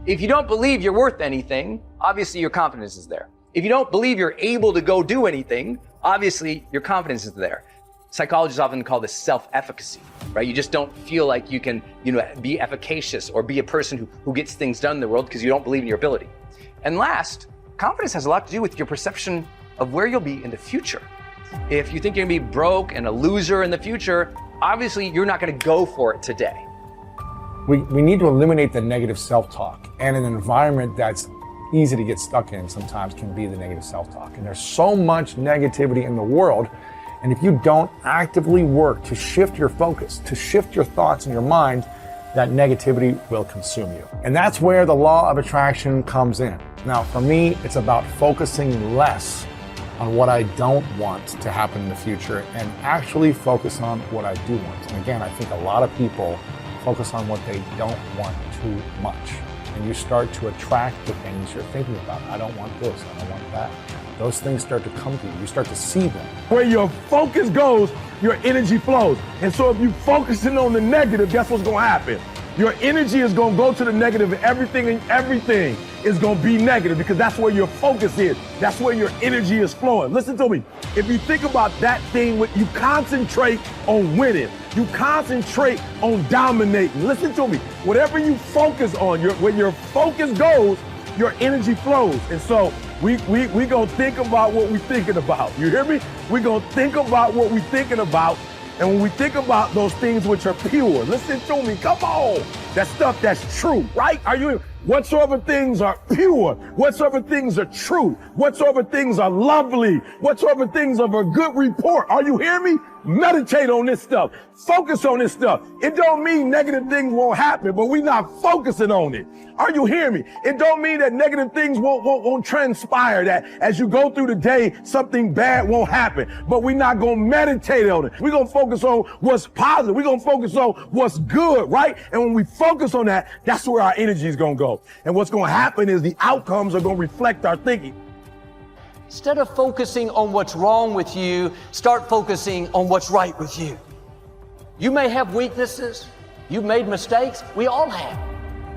If you don't believe you're worth anything, obviously your confidence is there. If you don't believe you're able to go do anything, obviously your confidence is there. Psychologists often call this self-efficacy, right? You just don't feel like you can, be efficacious or be a person who gets things done in the world because you don't believe in your ability. And last, confidence has a lot to do with your perception of where you'll be in the future. If you think you're gonna be broke and a loser in the future, obviously you're not gonna go for it today. We need to eliminate the negative self-talk, and an environment that's easy to get stuck in sometimes can be the negative self-talk. And there's so much negativity in the world, and if you don't actively work to shift your focus, to shift your thoughts and your mind, that negativity will consume you. And that's where the law of attraction comes in. Now, for me, it's about focusing less on what I don't want to happen in the future and actually focus on what I do want. And again, I think a lot of people focus on what they don't want too much. And you start to attract the things you're thinking about. I don't want this, I don't want that. Those things start to come to you. You start to see them. Where your focus goes, your energy flows. And so if you're focusing on the negative, guess what's going to happen? Your energy is going to go to the negative, and everything is going to be negative because that's where your focus is. That's where your energy is flowing. Listen to me. If you think about that thing, you concentrate on winning. You concentrate on dominating. Listen to me. Whatever you focus on, when your focus goes, your energy flows. And so we going to think about what we're thinking about. You hear me? We're going to think about what we're thinking about. And when we think about those things which are pure, listen to me, come on. That stuff that's true, right? Whatsoever things are pure, whatsoever things are true, whatsoever things are lovely, whatsoever things of a good report. Are you hearing me? Meditate on this stuff. Focus on this stuff. It don't mean negative things won't happen, but we're not focusing on it. Are you hearing me? It don't mean that negative things won't transpire, that as you go through the day, something bad won't happen, but we're not going to meditate on it. We're going to focus on what's positive. We're going to focus on what's good, right? And when we focus on that, that's where our energy is going to go. And what's going to happen is the outcomes are going to reflect our thinking. Instead of focusing on what's wrong with you, start focusing on what's right with you. You may have weaknesses. You've made mistakes. We all have.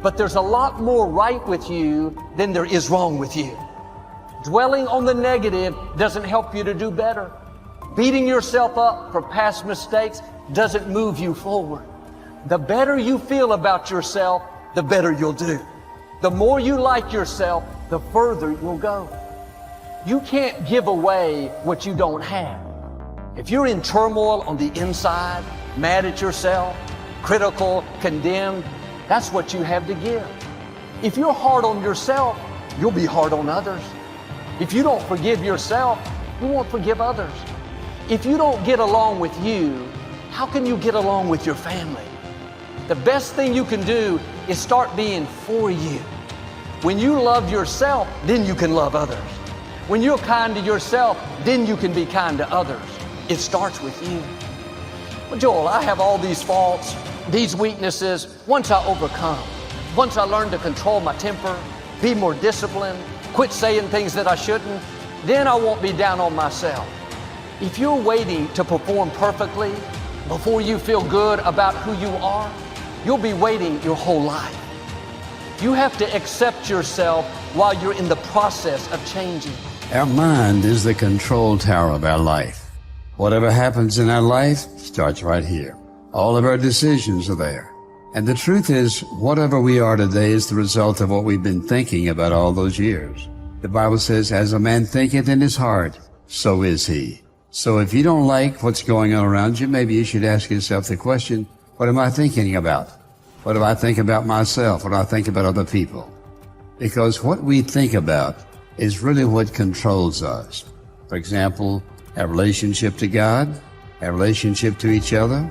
But there's a lot more right with you than there is wrong with you. Dwelling on the negative doesn't help you to do better. Beating yourself up for past mistakes doesn't move you forward. The better you feel about yourself, the better you'll do. The more you like yourself, the further you'll go. You can't give away what you don't have. If you're in turmoil on the inside, mad at yourself, critical, condemned, that's what you have to give. If you're hard on yourself, you'll be hard on others. If you don't forgive yourself, you won't forgive others. If you don't get along with you, how can you get along with your family? The best thing you can do is start being for you. When you love yourself, then you can love others. When you're kind to yourself, then you can be kind to others. It starts with you. Well, Joel, I have all these faults, these weaknesses. Once I overcome, once I learn to control my temper, be more disciplined, quit saying things that I shouldn't, then I won't be down on myself. If you're waiting to perform perfectly before you feel good about who you are, you'll be waiting your whole life. You have to accept yourself while you're in the process of changing. Our mind is the control tower of our life. Whatever happens in our life starts right here. All of our decisions are there. And the truth is, whatever we are today is the result of what we've been thinking about all those years. The Bible says, as a man thinketh in his heart, so is he. So if you don't like what's going on around you, maybe you should ask yourself the question, what am I thinking about? What do I think about myself? What do I think about other people? Because what we think about is really what controls us. For example, our relationship to God, our relationship to each other,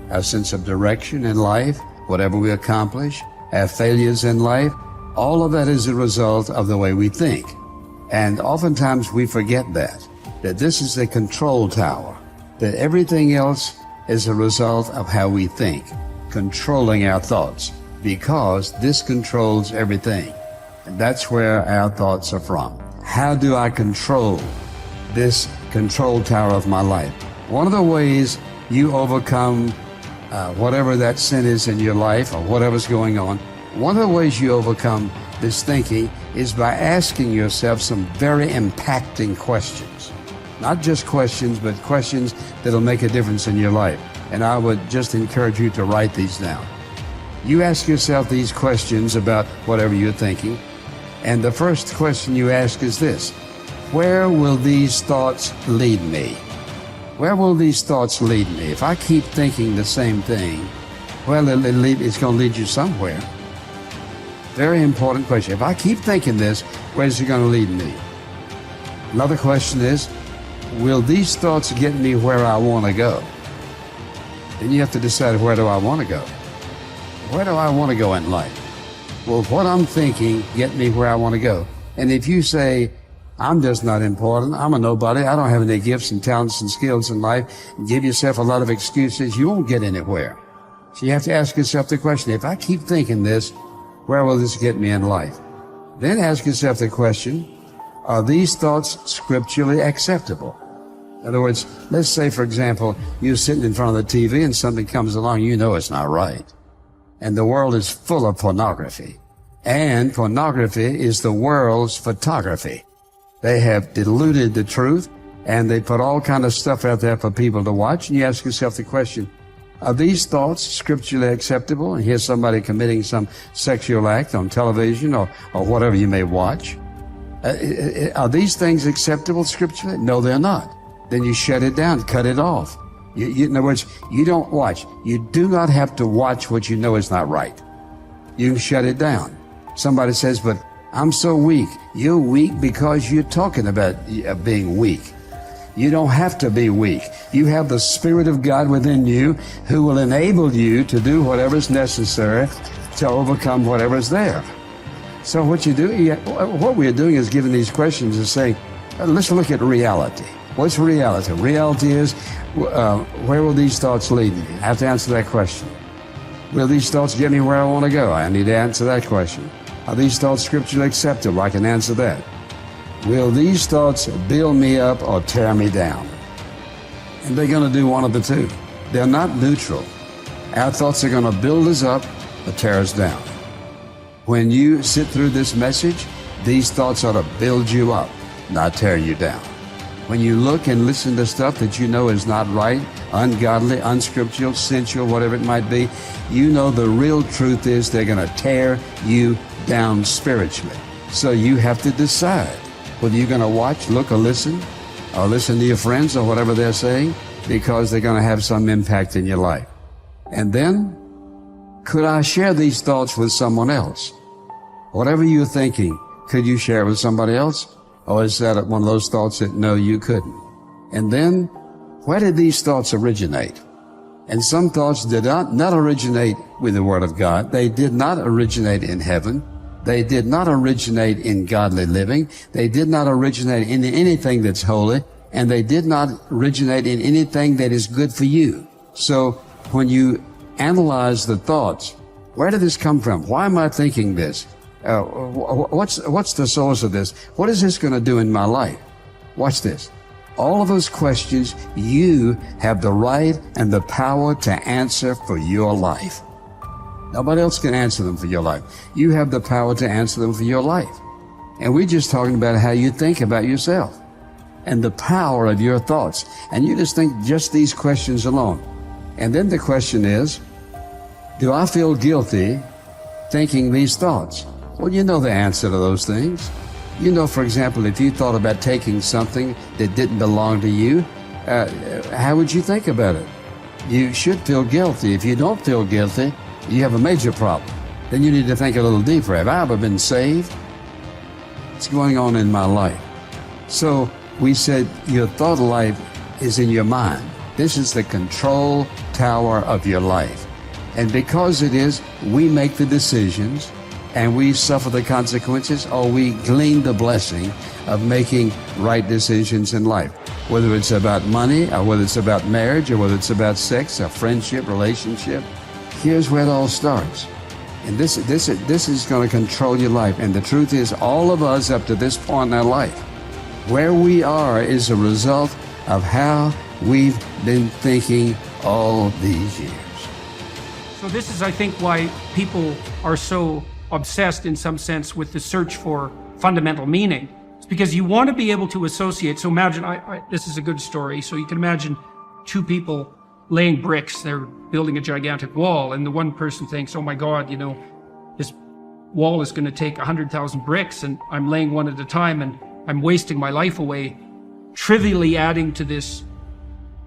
our sense of direction in life, whatever we accomplish, our failures in life, all of that is a result of the way we think. And oftentimes we forget that this is the control tower, that everything else is a result of how we think, controlling our thoughts, because this controls everything. And that's where our thoughts are from. How do I control this control tower of my life? One of the ways you overcome whatever that sin is in your life or whatever's going on, one of the ways you overcome this thinking is by asking yourself some very impacting questions. Not just questions, but questions that'll make a difference in your life. And I would just encourage you to write these down. You ask yourself these questions about whatever you're thinking, and the first question you ask is this: where will these thoughts lead me? Where will these thoughts lead me? If I keep thinking the same thing, well, it's going to lead you somewhere. Very important question. If I keep thinking this, where's it going to lead me? Another question is, will these thoughts get me where I want to go? Then you have to decide, where do I want to go? Where do I want to go in life? Will what I'm thinking get me where I want to go? And if you say, I'm just not important, I'm a nobody, I don't have any gifts and talents and skills in life, and give yourself a lot of excuses, you won't get anywhere. So you have to ask yourself the question, if I keep thinking this, where will this get me in life? Then ask yourself the question, are these thoughts scripturally acceptable? In other words, let's say, for example, you're sitting in front of the TV and something comes along, you know it's not right. And the world is full of pornography. And pornography is the world's photography. They have diluted the truth, and they put all kind of stuff out there for people to watch. And you ask yourself the question, are these thoughts scripturally acceptable? And here's somebody committing some sexual act on television or whatever you may watch. Are these things acceptable scripturally? No, they're not. Then you shut it down, cut it off. In other words, you don't watch. You do not have to watch what you know is not right. You can shut it down. Somebody says, but I'm so weak. You're weak because you're talking about being weak. You don't have to be weak. You have the Spirit of God within you who will enable you to do whatever is necessary to overcome whatever is there. So what we're doing is giving these questions and saying, let's look at reality. What's reality? Reality is, where will these thoughts lead me? I have to answer that question. Will these thoughts get me where I want to go? I need to answer that question. Are these thoughts scripturally acceptable? I can answer that. Will these thoughts build me up or tear me down? And they're going to do one of the two. They're not neutral. Our thoughts are going to build us up or tear us down. When you sit through this message, these thoughts ought to build you up, not tear you down. When you look and listen to stuff that you know is not right, ungodly, unscriptural, sensual, whatever it might be, you know the real truth is they're going to tear you down spiritually. So you have to decide whether you're going to watch, look, or listen to your friends or whatever they're saying, because they're going to have some impact in your life. And then, could I share these thoughts with someone else? Whatever you're thinking, could you share it with somebody else? Or is that one of those thoughts that, no, you couldn't? And then, where did these thoughts originate? And some thoughts did not originate with the Word of God. They did not originate in heaven. They did not originate in godly living. They did not originate in anything that's holy. And they did not originate in anything that is good for you. So when you analyze the thoughts, where did this come from? Why am I thinking this? What's the source of this? What is this going to do in my life? Watch this. All of those questions, you have the right and the power to answer for your life. Nobody else can answer them for your life. You have the power to answer them for your life. And we're just talking about how you think about yourself and the power of your thoughts. And you just think just these questions alone. And then the question is, do I feel guilty thinking these thoughts? Well, you know the answer to those things. You know, for example, if you thought about taking something that didn't belong to you, how would you think about it? You should feel guilty. If you don't feel guilty, you have a major problem. Then you need to think a little deeper. Have I ever been saved? What's going on in my life? So we said your thought life is in your mind. This is the control tower of your life. And because it is, we make the decisions and we suffer the consequences, or we glean the blessing of making right decisions in life. Whether it's about money, or whether it's about marriage, or whether it's about sex, or friendship, relationship. Here's where it all starts. And this is going to control your life. And the truth is, all of us up to this point in our life, where we are is a result of how we've been thinking all these years. So this is, I think, why people are so obsessed in some sense with the search for fundamental meaning. It's because you want to be able to associate. So imagine, this is a good story. So you can imagine two people laying bricks. They're building a gigantic wall, and the one person thinks, oh my God, you know, this wall is going to take 100,000 bricks, and I'm laying one at a time, and I'm wasting my life away, trivially adding to this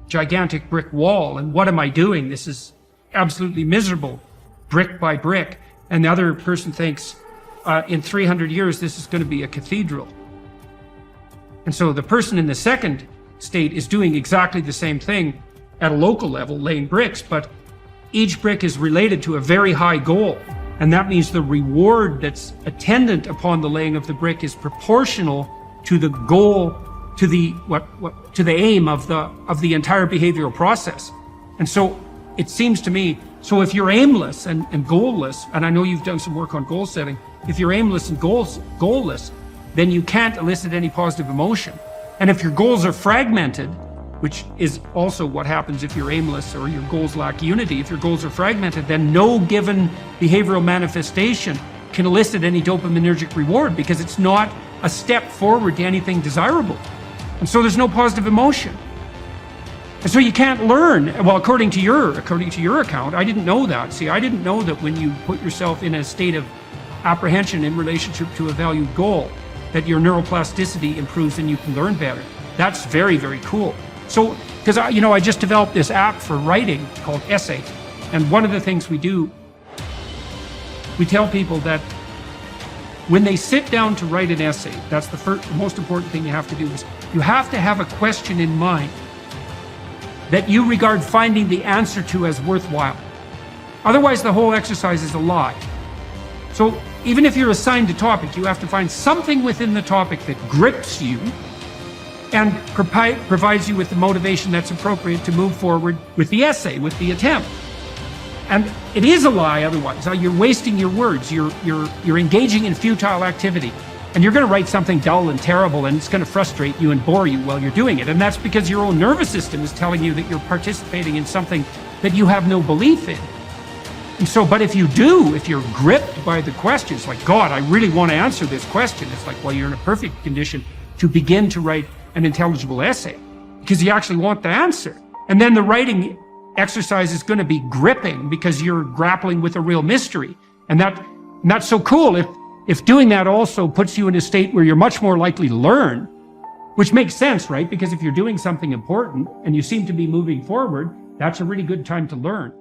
gigantic brick wall. And what am I doing? This is absolutely miserable, brick by brick. And the other person thinks, in 300 years, this is going to be a cathedral. And so the person in the second state is doing exactly the same thing at a local level, laying bricks, but each brick is related to a very high goal. And that means the reward that's attendant upon the laying of the brick is proportional to the goal, to the aim of the entire behavioral process. And so it seems to me, so if you're aimless and goalless, and I know you've done some work on goal setting, if you're aimless and goalless, then you can't elicit any positive emotion. And if your goals are fragmented, which is also what happens if you're aimless or your goals lack unity, if your goals are fragmented, then no given behavioral manifestation can elicit any dopaminergic reward because it's not a step forward to anything desirable. And so there's no positive emotion. And so you can't learn. Well, according to your account, I didn't know that. See, I didn't know that when you put yourself in a state of apprehension in relationship to a valued goal, that your neuroplasticity improves and you can learn better. That's very, very cool. So, because I just developed this app for writing called Essay. And one of the things we do, we tell people that when they sit down to write an essay, that's the most important thing you have to do is you have to have a question in mind that you regard finding the answer to as worthwhile. Otherwise, the whole exercise is a lie. So even if you're assigned a topic, you have to find something within the topic that grips you and provides you with the motivation that's appropriate to move forward with the essay, with the attempt. And it is a lie otherwise. You're wasting your words. You're engaging in futile activity. And you're going to write something dull and terrible, and it's going to frustrate you and bore you while you're doing it. And that's because your own nervous system is telling you that you're participating in something that you have no belief in. And so, but if you're gripped by the questions, like, God, I really want to answer this question, it's like, well, you're in a perfect condition to begin to write an intelligible essay because you actually want the answer. And then the writing exercise is going to be gripping because you're grappling with a real mystery. And that's so cool if doing that also puts you in a state where you're much more likely to learn, which makes sense, right? Because if you're doing something important and you seem to be moving forward, that's a really good time to learn.